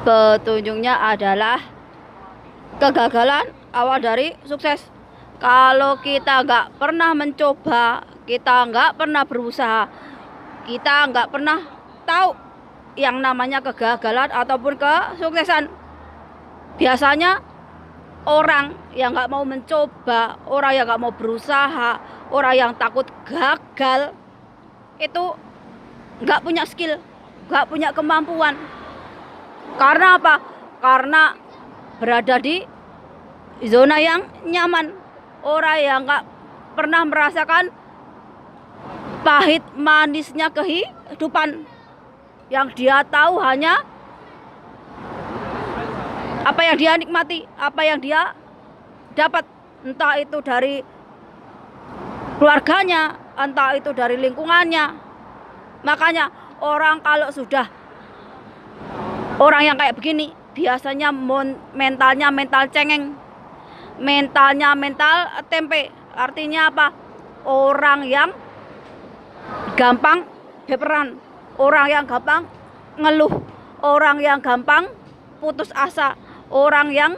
Petunjuknya adalah kegagalan awal dari sukses. Kalau kita nggak pernah mencoba, kita nggak pernah berusaha, kita nggak pernah tahu yang namanya kegagalan ataupun kesuksesan. Biasanya orang yang nggak mau mencoba, orang yang nggak mau berusaha, orang yang takut gagal, itu nggak punya skill, nggak punya kemampuan. Karena apa? Karena berada di zona yang nyaman. Orang yang nggak pernah merasakan pahit manisnya kehidupan. Yang dia tahu hanya apa yang dia nikmati, apa yang dia dapat, entah itu dari keluarganya, entah itu dari lingkungannya. Makanya orang kalau sudah orang yang kayak begini biasanya mentalnya mental cengeng, mentalnya mental tempe. Artinya apa? Orang yang gampang baperan, orang yang gampang ngeluh, orang yang gampang putus asa, orang yang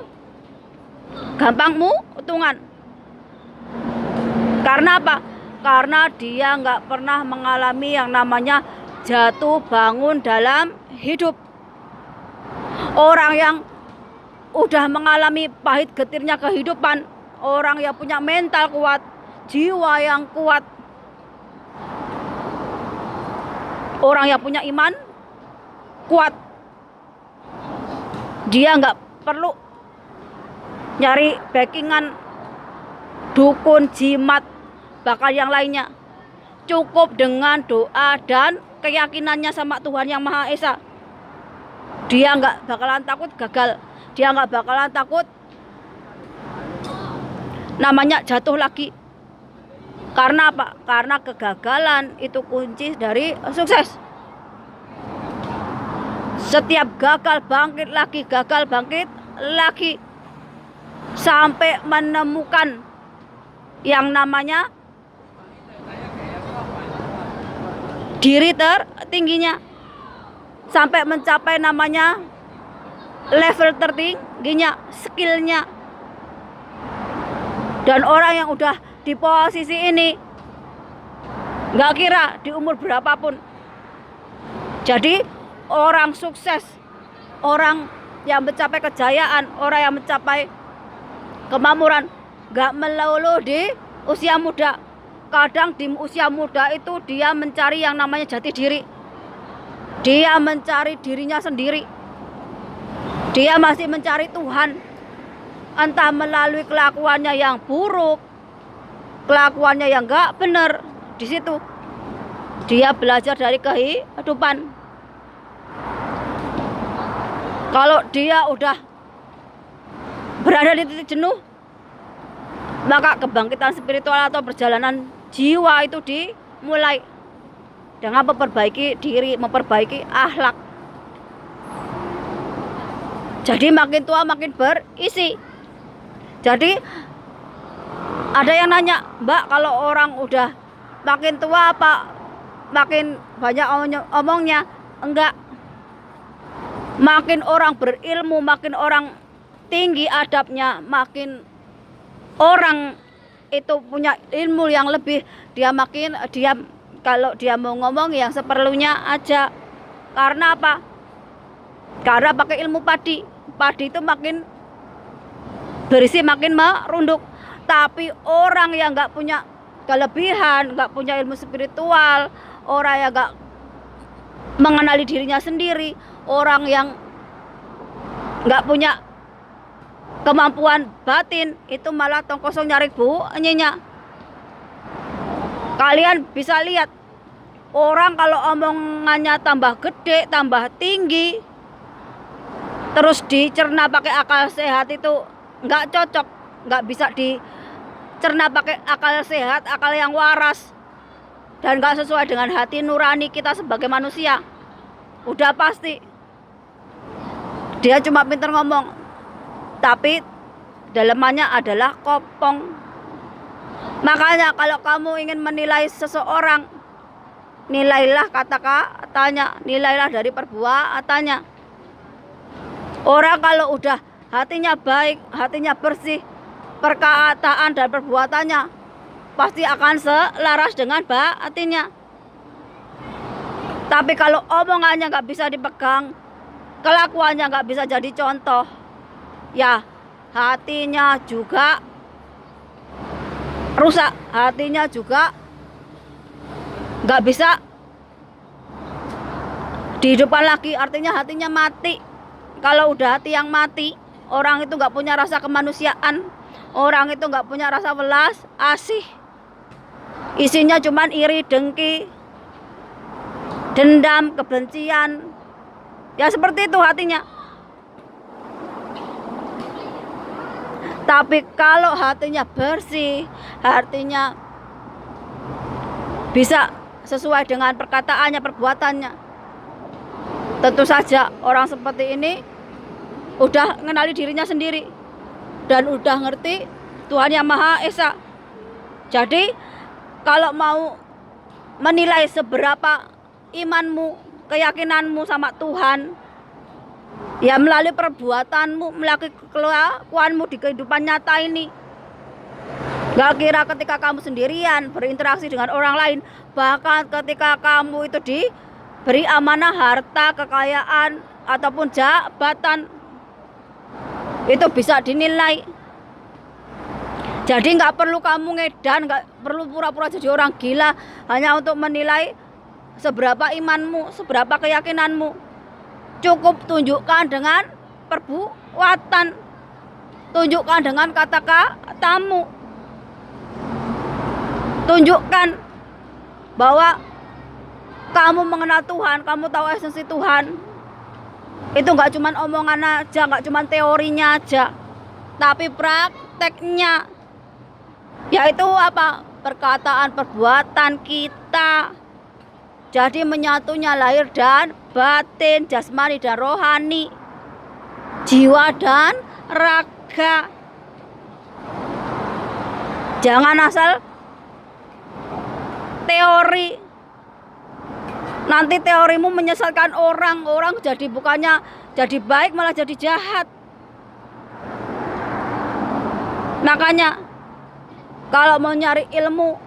gampang mutungan. Karena apa? Karena dia nggak pernah mengalami yang namanya jatuh bangun dalam hidup. Orang yang udah mengalami pahit getirnya kehidupan, orang yang punya mental kuat, jiwa yang kuat, orang yang punya iman kuat, dia nggak perlu nyari backingan dukun, jimat, bakal yang lainnya. Cukup dengan doa dan keyakinannya sama Tuhan Yang Maha Esa. Dia nggak bakalan takut gagal, dia nggak bakalan takut namanya jatuh lagi. Karena apa? Karena kegagalan itu kunci dari sukses. Setiap gagal bangkit lagi sampai menemukan yang namanya diri tertingginya, sampai mencapai namanya level tertingginya, skillnya. Dan orang yang udah di posisi ini nggak kira di umur berapapun. Jadi orang sukses, orang yang mencapai kejayaan, orang yang mencapai kemakmuran, nggak melulu di usia muda. Kadang di usia muda itu dia mencari yang namanya jati diri. Dia mencari dirinya sendiri. Dia masih mencari Tuhan. Entah melalui kelakuannya yang buruk, kelakuannya yang nggak benar. Di situ dia belajar dari kehidupan. Kalau dia udah berada di titik jenuh, maka kebangkitan spiritual atau perjalanan jiwa itu dimulai dengan memperbaiki diri, memperbaiki akhlak. Jadi makin tua makin berisi. Jadi ada yang nanya, Mbak, kalau orang udah makin tua apa makin banyak omongnya? Enggak. Makin orang berilmu, makin orang tinggi adabnya, makin orang itu punya ilmu yang lebih, dia makin diam. Kalau dia mau ngomong yang seperlunya aja. Karena apa? Karena pakai ilmu padi. Padi itu makin berisi, makin merunduk. Tapi orang yang nggak punya kelebihan, nggak punya ilmu spiritual, orang yang nggak mengenali dirinya sendiri, orang yang nggak punya kemampuan batin, itu malah tong kosong nyari bunyinya. Kalian bisa lihat orang kalau omongannya tambah gede, tambah tinggi, terus dicerna pakai akal sehat itu nggak cocok, nggak bisa dicerna pakai akal sehat, akal yang waras, dan nggak sesuai dengan hati nurani kita sebagai manusia. Udah pasti dia cuma pintar ngomong, tapi dalemannya adalah kopong. Makanya kalau kamu ingin menilai seseorang, nilailah kata-katanya, nilailah dari perbuatannya. Orang kalau udah hatinya baik, hatinya bersih, perkataan dan perbuatannya pasti akan selaras dengan batinnya. Tapi kalau omongannya nggak bisa dipegang, kelakuannya nggak bisa jadi contoh, ya hatinya juga rusak, hatinya juga nggak bisa dihidupkan lagi, artinya hatinya mati. Kalau udah hati yang mati, orang itu nggak punya rasa kemanusiaan, orang itu nggak punya rasa welas asih, isinya cuman iri, dengki, dendam, kebencian, ya seperti itu hatinya. Tapi kalau hatinya bersih, hatinya bisa sesuai dengan perkataannya, perbuatannya, tentu saja orang seperti ini udah mengenali dirinya sendiri dan udah ngerti Tuhan Yang Maha Esa. Jadi kalau mau menilai seberapa imanmu, keyakinanmu sama Tuhan, ya melalui perbuatanmu, melalui kelakuanmu di kehidupan nyata ini. Gak kira ketika kamu sendirian berinteraksi dengan orang lain, bahkan ketika kamu itu diberi amanah harta, kekayaan, ataupun jabatan, itu bisa dinilai. Jadi nggak perlu kamu ngedan, nggak perlu pura-pura jadi orang gila hanya untuk menilai seberapa imanmu, seberapa keyakinanmu. Cukup tunjukkan dengan perbuatan, tunjukkan dengan kata-katamu, tunjukkan bahwa kamu mengenal Tuhan, kamu tahu esensi Tuhan. Itu nggak cuma omongan aja, nggak cuma teorinya aja, tapi prakteknya, yaitu apa? Perkataan, perbuatan kita. Jadi menyatunya lahir dan batin, jasmani dan rohani, jiwa dan raga. Jangan asal teori, nanti teorimu menyesalkan orang jadi bukannya jadi baik malah jadi jahat. Makanya kalau mau nyari ilmu,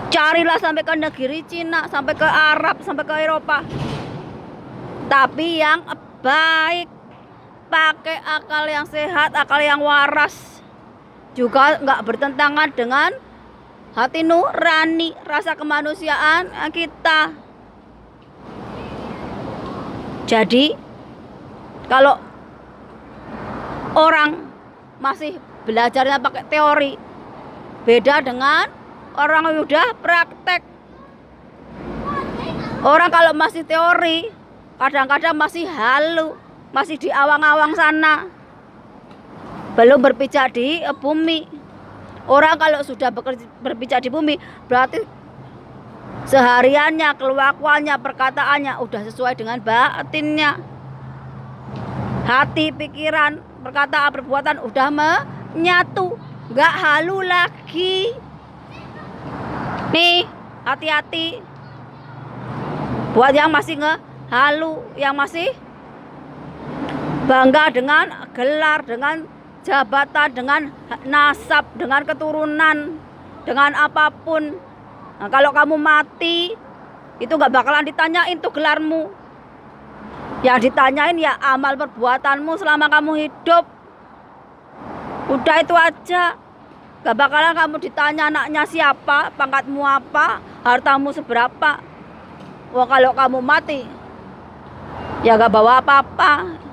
carilah sampai ke negeri Cina, sampai ke Arab, sampai ke Eropa, tapi yang baik, pakai akal yang sehat, akal yang waras, juga nggak bertentangan dengan hati nurani, rasa kemanusiaan kita. Jadi kalau orang masih belajarnya pakai teori, beda dengan orang yang udah praktek. Orang kalau masih teori, kadang-kadang masih halu, masih di awang-awang sana, belum berpijak di bumi. Orang kalau sudah berpijak di bumi, berarti sehariannya, kelakuannya, perkataannya udah sesuai dengan batinnya. Hati, pikiran, perkataan, perbuatan udah menyatu, nggak halu lagi. Nih, hati-hati buat yang masih ngehalu, yang masih bangga dengan gelar, dengan jabatan, dengan nasab, dengan keturunan, dengan apapun. Nah, kalau kamu mati, itu gak bakalan ditanyain tuh gelarmu. Yang ditanyain ya amal perbuatanmu selama kamu hidup. Udah itu aja. Gak bakalan kamu ditanya anaknya siapa, pangkatmu apa, hartamu seberapa. Wah, kalau kamu mati, ya gak bawa apa-apa.